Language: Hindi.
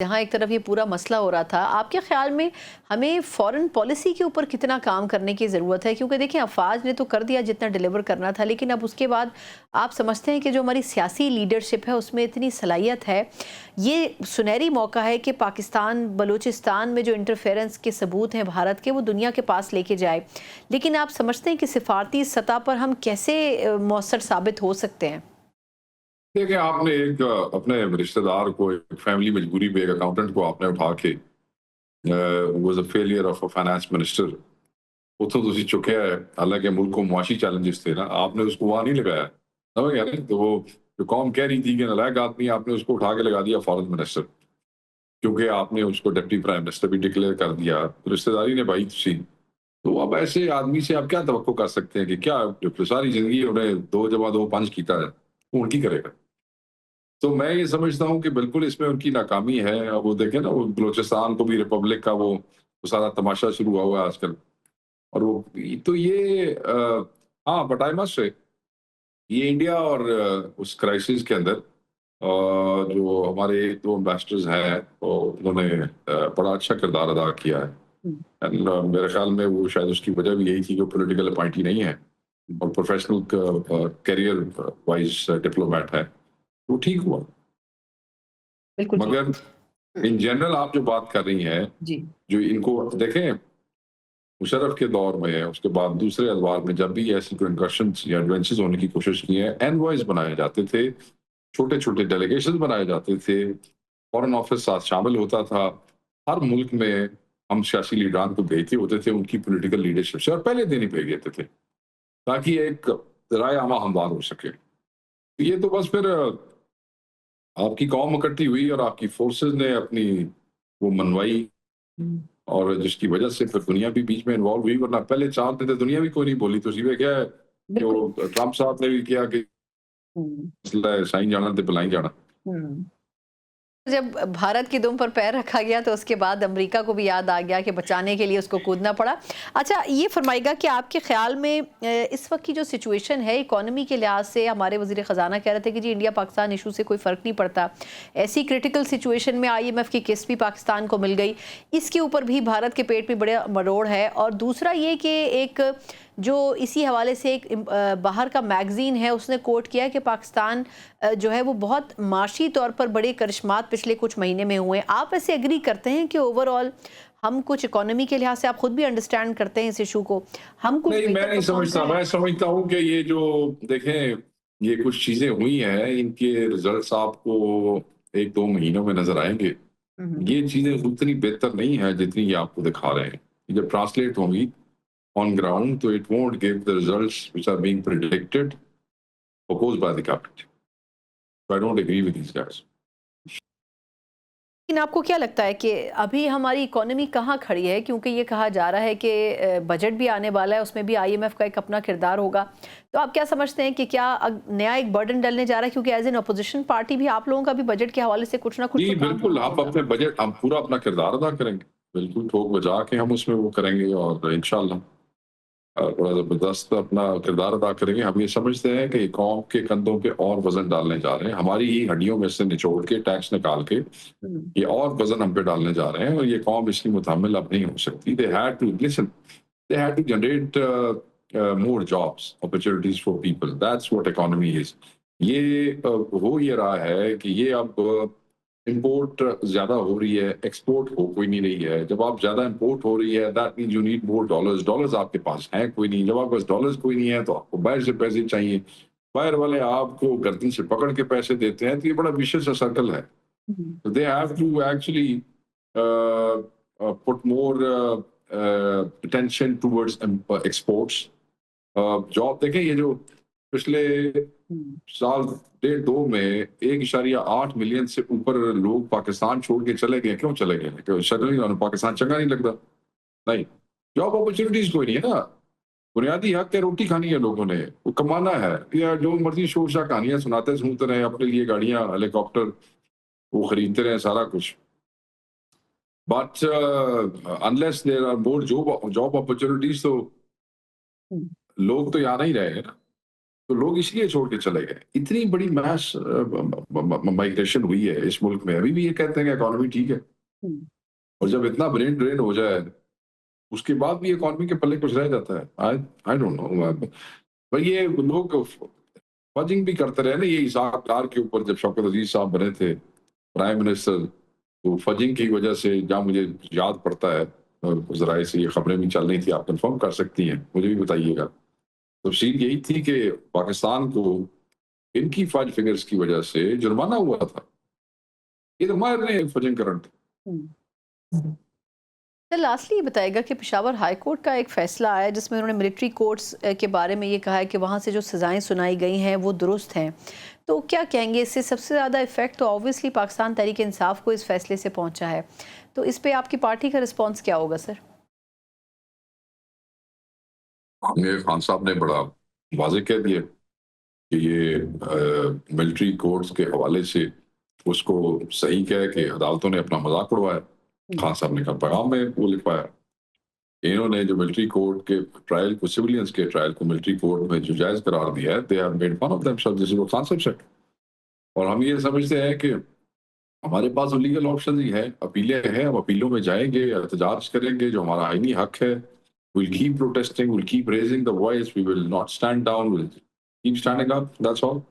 जहाँ एक तरफ ये पूरा मसला हो रहा था, आपके ख्याल में हमें फॉरेन पॉलिसी के ऊपर कितना काम करने की ज़रूरत है? क्योंकि देखिए अफ़वाज ने तो कर दिया जितना डिलीवर करना था, लेकिन अब उसके बाद आप समझते हैं कि जो हमारी सियासी लीडरशिप है उसमें इतनी सलाहियत है, ये सुनहरी मौका है कि पाकिस्तान बलूचिस्तान में जो इंटरफेरेंस के सबूत हैं भारत के, वो दुनिया के पास लेके जाए। लेकिन आप समझते हैं कि सिफारती सतह पर हम कैसे मौसर साबित हो सकते हैं? देखिए, आपने एक अपने रिश्तेदार को, एक फैमिली मजबूरी पे एक अकाउंटेंट को आपने उठा के was a failure of a finance minister. ਉੱਥੋਂ ਤੁਸੀਂ चुकया है, हालाँकि मुल्क को मुआशी चैलेंजेस थे ना, आपने उसको वहाँ नहीं लगाया। समझ गए ना? तो वो जो कौम कह रही थी कि नालायक आदमी है, आपने उसको उठा के लगा दिया फॉरेन मिनिस्टर, क्योंकि आपने उसको डिप्टी प्राइम मिनिस्टर भी डिक्लेयर कर दिया। तो रिश्तेदारी निभाई थी। तो अब ऐसे आदमी से आप क्या तवक्को कर सकते हैं कि क्या जो सारी ज़िंदगी उन्हें 2 जमा 2 5 कीता है, वो उनकी करेगा। तो मैं ये समझता हूँ कि बिल्कुल इसमें उनकी नाकामी है। अब वो देखें ना, वो बलूचिस्तान को भी रिपब्लिक का वो सारा तमाशा शुरू हुआ हुआ है आजकल। और वो तो ये हाँ, बट आई मस्ट से ये इंडिया और उस क्राइसिस के अंदर जो हमारे 2 एम्बेसडर्स हैं, तो उन्होंने बड़ा अच्छा किरदार अदा किया है। हुँ, एंड मेरे ख्याल में वो शायद उसकी वजह भी यही थी कि वो पॉलिटिकल अपॉइंटी नहीं है और प्रोफेशनल करियर वाइज़ डिप्लोमैट है। वो ठीक हुआ। बिल्कुल ठीक। मगर हुँ, इन जनरल आप जो बात कर रही हैं, जी। जो इनको देखें, मुशर्रफ के दौर में, उसके बाद दूसरे अदवार में जब भी ऐसी कोई इन्कर्शंस या एडवेंचर्स होने की कोशिश की है, एनवॉयज बनाए जाते थे, छोटे-छोटे डेलीगेशंस बनाए जाते थे, फॉरेन ऑफिस साथ शामिल होता था। हर मुल्क में हम सियासी लीडरान को भेजते होते थे उनकी पॉलिटिकल लीडरशिप से, और पहले दिन ही भेज देते थे, ताकि एक राय आमा हमवार हो सके। ये तो बस फिर आपकी कौम इकट्ठी हुई और आपकी फोर्सेस ने अपनी वो मनवाई, और जिसकी वजह से फिर दुनिया भी बीच में इन्वॉल्व हुई, वरना पहले 4 दिन तो दुनिया भी कोई नहीं बोली। तो सीधे क्या है कि बिल्कुल। वो ट्रंप साहब ने भी किया कि हुँ, मसला है साईं जाना ते पिलाई जाना। हुँ। जब भारत की दुम पर पैर रखा गया तो उसके बाद अमेरिका को भी याद आ गया कि बचाने के लिए उसको कूदना पड़ा। अच्छा, ये फ़रमाइएगा कि आपके ख़्याल में इस वक़्त की जो सिचुएशन है इकोनॉमी के लिहाज़ से, हमारे वज़ीर ख़ज़ाना कह रहे थे कि जी इंडिया पाकिस्तान इशू से कोई फ़र्क नहीं पड़ता। ऐसी क्रिटिकल सिचुएशन में आईएमएफ की किस्त भी पाकिस्तान को मिल गई। इसके ऊपर भी भारत के पेट में बड़ा मरोड़ है, और दूसरा ये कि एक जो इसी हवाले से एक बाहर का मैगज़ीन है उसने कोट किया है कि पाकिस्तान जो है वो बहुत माशी तौर पर बड़े करिश्मात पिछले कुछ महीने में हुए हैं। आप ऐसे एग्री करते हैं कि ओवरऑल हम कुछ इकोनॉमी के लिहाज से, आप खुद भी अंडरस्टैंड करते हैं इस इशू को, हम कुछ नहीं, मैं बेहतर नहीं परफॉर्म कर समझता। रहे हैं? मैं समझता हूँ कि ये जो देखें, ये कुछ चीज़ें हुई हैं, इनके रिज़ल्ट्स आपको 1-2 महीनों में नज़र आएँगे। हम्म। ये चीज़ें उतनी बेहतर नहीं हैं जितनी ये आपको दिखा रहे हैं। ये जब ट्रांसलेट होंगी on ground, so it won't give the results which are being predicted, proposed by the government. So I don't agree with these guys. लेकिन आपको क्या लगता है कि अभी हमारी इकोनॉमी कहाँ खड़ी है? क्योंकि ये कहा जा रहा है कि बजट भी आने वाला है, उसमें भी आईएमएफ का एक अपना किरदार होगा। तो आप क्या समझते हैं कि क्या नया एक बर्डन डलने जा रहा है? क्योंकि एज़ एन अपोज़िशन पार्टी भी आप लोगों का भी बजट के हवाले से कुछ ना कुछ जी, तो काम बिल्कुल, होना आप होगा। अपने बजट हम पूरा अपना किरदार अदा करेंगे। बिल्कुल ठोक बजा के हम उसमें वो करेंगे, और इंशाअल्लाह बड़ा ज़बरदस्त अपना किरदार अदा करेंगे। हम ये समझते हैं कि कौम के कंधों पे और वज़न डालने जा रहे हैं। हमारी ही हड्डियों में से निचोड़ के, टैक्स निकाल के, हुँ। ये और वज़न हम पे डालने जा रहे हैं, और ये कौम इसकी मुतामिल अब नहीं हो सकती। They had to listen, they had to generate more jobs, opportunities for people. That's what economy is. ये हो ये रहा है कि ये अब इम्पोर्ट ज़्यादा हो रही है, एक्सपोर्ट हो कोई नहीं रही है। जब आप ज़्यादा इम्पोर्ट हो रही है, that means you need more dollars. Dollars आपके पास हैं कोई नहीं। जब आपके पास डॉलर्स कोई नहीं है, तो आपको बाहर से पैसे चाहिए। बाहर वाले आपको गर्दन से पकड़ के पैसे देते हैं, तो ये बड़ा विशियस सर्कल है। हुँ। So they have to actually put more attention towards exports. Job देखें, ये जो पिछले हुँ। साल 1.5-2 में 1.8 मिलियन से ऊपर लोग पाकिस्तान छोड़ के चले गए। क्यों चले गए? क्यों सडनली उन्हें पाकिस्तान चंगा नहीं लगता? नहीं, जॉब अपॉर्चुनिटीज कोई नहीं है ना। बुनियादी हक है, रोटी खानी है लोगों ने, वो कमाना है। या जो मर्जी शोर कहानियां सुनाते सुनते रहे, अपने लिए गाड़ियां, हेलीकॉप्टर वो खरीदते रहे, सारा कुछ। But unless there are more job job opportunities, तो हुँ। लोग तो यहाँ नहीं रहे हैं ना। तो लोग इसलिए छोड़ के चले गए। इतनी बड़ी मास माइग्रेशन हुई है इस मुल्क में, अभी भी ये कहते हैं कि इकोनॉमी ठीक है। हम्म। और जब इतना ब्रेन ड्रेन हो जाए, उसके बाद भी इकोनॉमी के पल्ले कुछ रह जाता है। आई आई डोंट नो। पर ये लोग फजिंग भी करते रहे ना, ये इसाक डार के ऊपर जब शौकत अजीज साहब बने थे प्राइम मिनिस्टर, तो फजिंग की वजह से, जहाँ मुझे याद पड़ता है और जराए से ये खबरें भी चल रही थी, आप कंफर्म कर सकती हैं, मुझे भी बताइएगा। तफसील यही थी कि पाकिस्तान को इनकी फज फिगर्स की वजह से जुर्माना हुआ था। ये तो हमारे फजिंग करंट। हम्म। सर लास्टली ये बताएगा कि पेशावर हाई कोर्ट का एक फ़ैसला आया जिसमें उन्होंने मिलिट्री कोर्ट्स के बारे में ये कहा है कि वहाँ से जो सज़ाएं सुनाई गई हैं वो दुरुस्त हैं। तो क्या कहेंगे, इससे सबसे ज़्यादा इफ़ेक्ट तो ऑब्वियसली पाकिस्तान तहरीक इंसाफ को इस फ़ैसले से पहुँचा है। तो इस पे आपकी पार्टी का रिस्पॉन्स क्या होगा सर? आमिर खान साहब ने बड़ा वाज़ेह कह दिया कि ये मिलिट्री कोर्ट्स के हवाले से उसको सही कह के अदालतों ने अपना मजाक उड़वाया। खान साहब ने कहा पैगाम में वो लिखवाया, इन्होंने जो मिलिट्री कोर्ट के ट्रायल को, सिविलियंस के ट्रायल को मिलिट्री कोर्ट में जो जायज करार दिया है, they have made fun of themselves, this is what Khan साहब सेड। और हम ये समझते हैं कि हमारे पास लीगल ऑप्शन ही है, अपीलें हैं, हम अपीलों में जाएंगे, एहतजाज करेंगे, जो हमारा आईनी हक है। We'll keep protesting, we'll keep raising the voice, we will not stand down, we'll keep standing up, that's all.